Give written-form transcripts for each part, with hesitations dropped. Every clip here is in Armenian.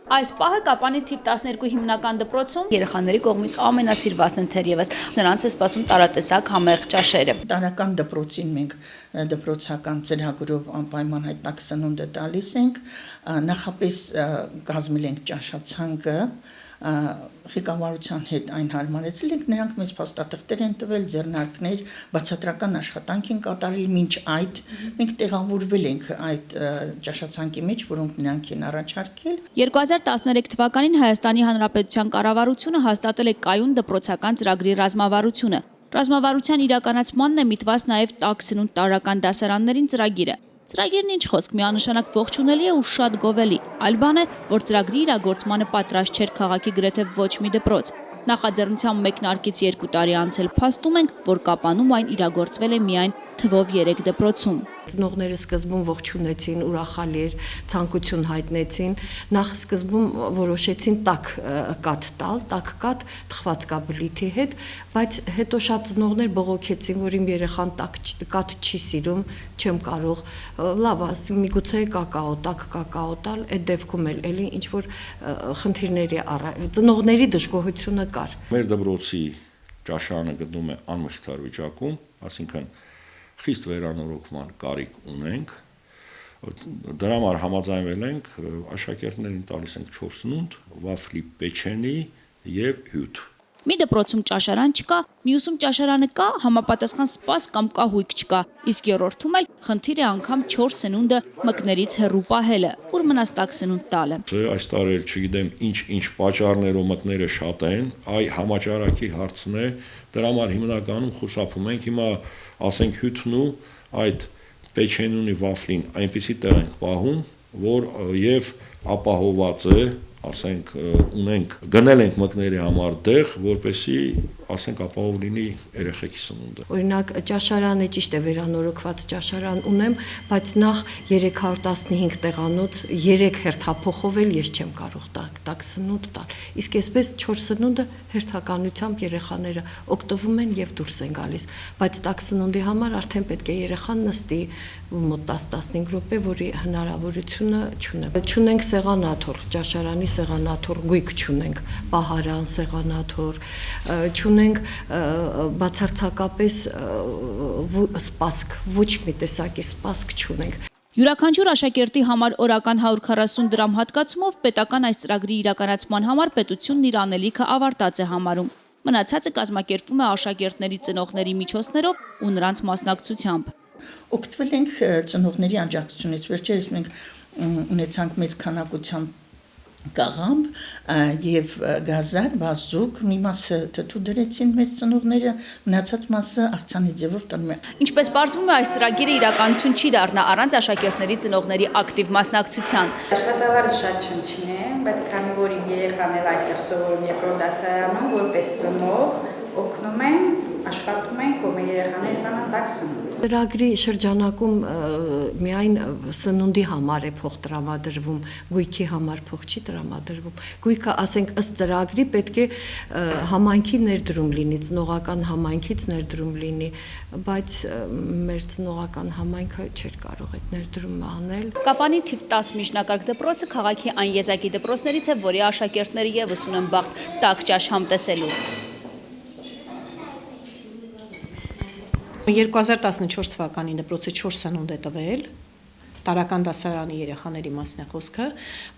Այս պահը Կապանի թիվ 12 հիմնական դպրոցում երեխաների կողմից ամենասիրվածն են թերևս, նրանց է սպասում տարատեսակ համեղ ճաշերը։ Տարական դպրոցին մենք դպրոցական ծրագրով անպայման հայտնակ սնունդ տալիս ենք, նախապես կազմել ենք ճաշացանկը, ղեկավարության հետ այն հարմարեցել ենք, նրանք մեզ փաստաթղթեր են տվել, ձեռնարկներ, բացատրական աշխատանք են կատարել, մինչ այդ մենք տեղավորվել ենք այդ ճաշացանկի մեջ, որոնք նրանք են առաջարկել։ 2013 թվականին Հայաստանի Հանրապետության կառավարությունը հաստատել է կայուն դպրոցական ծրագրի ռազմավարությունը։ Ռազմավարության իրականացմանն է միտված նաև տաք սնունդ տարրական դասարաններին ծրագիրը։ Ծրագիրն ինչ խոսք, միանշանակ ողջունելի է ու շատ գովելի, այլ բան է, որ ծրագրի իրագործմանը պատրաստ չէր քաղաքի գրեթե ոչ մի դպրոց։ Նախաձեռնության մեկնարկից 2 տարի անցել փաստում ենք, որ Կապանում այն իրագործվել է միայն թվով 3 դպրոցում։ Ծնողները սկզբում ողջունեցին, ուրախալի էր, ցանկություն հայտնեցին, նախ սկզբում որոշեցին տաք կաթ տալ, տաք կաթ թխվածքաբլիթի հետ, բայց հետո շատ ծնողներ բողոքեցին, որ իմ երեխան տաք կաթ չի սիրում, չեմ կարող, լավ, ասի միգուցե տաք կակաո տալ, այդ դեպքում էլ էլի ինչ որ խնդիրների ծնողների դժգոհությունը կար։ Մեր դպրոցի ճաշարանը գտնվում է անմխիթար վիճակում, այսինքն խիստ վերանորոգման կարիք ունենք, դրա համար համաձայնվել ենք, աշակերտներին տալիս ենք 4 սնունդ, վաֆլի պեչենի և հյութ։ Մի դպրոցում ճաշարան չկա, մյուսում ճաշարանը կա, համապատասխան սպաս կամ կահույք չկա, իսկ երրորդում էլ խնդիր է անգամ 4 սնունդը մկներից հեռու պահելը, ուր մնաց տաք սնունդ տալը։ Այս տարի չգիտեմ ինչ պատճառներով մկները շատ են, այ համաճարակի հարցն է, դրա համար հիմնականում խուսափում ենք, հիմա ասենք հյութն ու այդ պեչենունի վաֆլին այնպիսի տեղ ենք պահում, որ և ապահոված է, ասենք ունենք, գնել ենք մկների համար տեղ, որպեսզի ասենք ապահով լինի երեխեքի սնունդը։ Օրինակ ճաշարանը ճիշտ է վերանորոգված ճաշարան ունեմ, բայց նախ 315 տեղանոց 3 հերթափոխով էլ ես չեմ կարող տաք սնունդ տալ։ Իսկ այսպես 4 սնունդը հերթականությամբ երեխաները օգտվում են եւ դուրս են գալիս, բայց տաք սնունդի համար արդեն պետք է երեխան նստի մոտ 10-15 րոպե, որի հնարավորությունը չունեմ։ Չունենք սեղանաթոռ, ճաշարանի սեղանաթոռ գույք չունենք, պահարան, սեղանաթոռ, չունենք բացարձակապես սպասք, ոչ մի տեսակի սպասք չունենք։ Յուրաքանչյուր աշակերտի համար օրական 140 դրամ հատկացումով պետական այս ծրագրի իրականացման համար պետությունն իր անելիքը ավարտած է համարում։ Մնացածը կազմակերպվում է աշակերտների ծնողների միջոցներով ու նրանց մասնակցությամբ։ Օգտվել ենք ծնողների աջակցությունից, վերջերս մենք ունեցանք մեծ քանակությամբ կաղամբ եւ գազար, բազուկ, մի մասը թթու դրեցին մեր ծնողները, մնացած մասը աղցանի ձևով տանում են։ Ինչպես պարզվում է, այս ծրագիրը իրականություն չի դառնա առանց աշակերտների ծնողների ակտիվ մասնակցության։ Աշխատավարձը շատ չնչին է, բայց քանի որ իմ երեխան էլ այստեղ սովորում երկրորդ դասարանում, որպես ծնող օգնում եմ, աշխատում ենք, որ մեր երեխաները ստանան տաք սնունդ։ Ծրագրի շրջանակում միայն սնունդի համար է փող տրամադրվում, գույքի համար փող չի տրամադրվում։ Գույքը, ասենք, ըստ ծրագրի պետք է համայնքի ներդրում լինի, ծնողական համայնքից ներդրում լինի, բայց մեր ծնողական համայնքը չէր կարող այդ ներդրումը անել։ Կապանի թիվ 10 միջնակարգ դպրոցը քաղաքի այն եզակի դպրոցներից է, որի աշակերտները ևս ունեն բախտ տաք ճաշ համտեսելու։ 2014 թվականին դպրոցը 4 սնունդ է տվել, տարական դասարանի երեխաների մասն է խոսքը,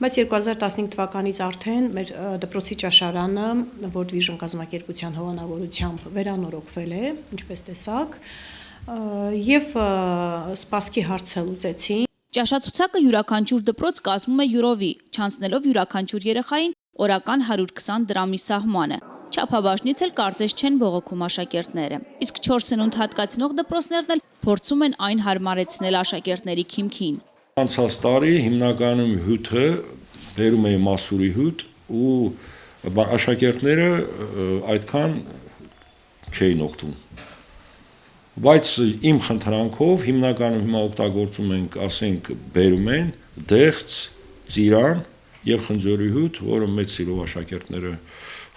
բայց 2015 թվականից արդեն մեր դպրոցի ճաշարանը World Vision կազմակերպության հովանավորությամբ վերանորոգվել է, ինչպես տեսակ, եւ սպասքի հարցը լուծեցին։ Ճաշացուցակը յուրաքանչյուր դպրոց կազմում է յուրովի, չանցնելով յուրաքանչյուր երեխային օրական 120 դրամի սահմանը։ Չափաբաժնից էլ կարծես չեն բողոքում աշակերտները։ Իսկ 4 սնունդ հատկացնող դպրոցներն էլ փորձում են այն հարմարեցնել աշակերտների քիմքին։ Անցած տարի հիմնականում հյութը բերում էին մասուրի հյութ ու աշակերտները այդքան չէին օգտվում։ Բայց իմ խնդրանքով հիմնականում հիմա օգտագործում ենք, ասենք, բերում են դեղց, ծիրան եւ խնձորի հյութ, որը մեծ սիրով աշակերտները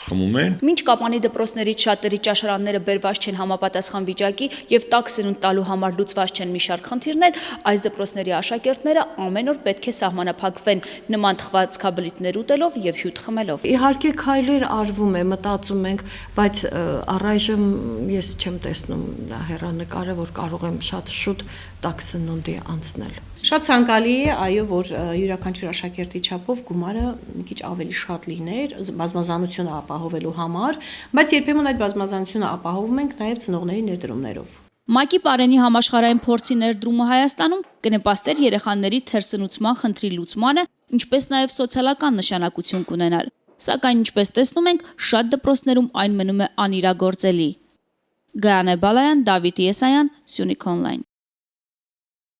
խմում են։ Մինչ Կապանի դպրոցներից շատերի ճաշարանները բերված չեն համապատասխան վիճակի եւ տաք սնունդ տալու համար լուծված չեն մի շարք խնդիրներ, այս դպրոցների աշակերտները ամեն օր պետք է սահմանափակվեն նման թխվածքաբլիթներ ուտելով եւ հյութ խմելով։ Իհարկե քայլեր արվում է, մտածում ենք, բայց առայժմ ես չեմ տեսնում հեռանկարը, որ կարող եմ շատ շուտ տաք սնունդի անցնել։ Շատ ցանկալի է, այո, որ յուրաքանչյուր աշակերտի չափով գումարը մի քիչ ավելի շատ լիներ, բազմազանությունը ապահովելու համար, բայց երբեմն այդ բազմազանությունը ապահովում ենք նաև ծնողների ներդրումներով։ ՄԱԿ-ի Պարենի համաշխարհային փորձի ներդրումը Հայաստանում կնպաստեր երեխաների թերսնուցման խնդրի լուծմանը, ինչպես նաև սոցիալական նշանակություն կունենար։ Սակայն ինչպես տեսնում ենք, շատ դպրոցներում այն մնում է անիրագործելի։ Գայանե Բալայան, Դավիթ Եսայան, Սյունիք Օնլայն։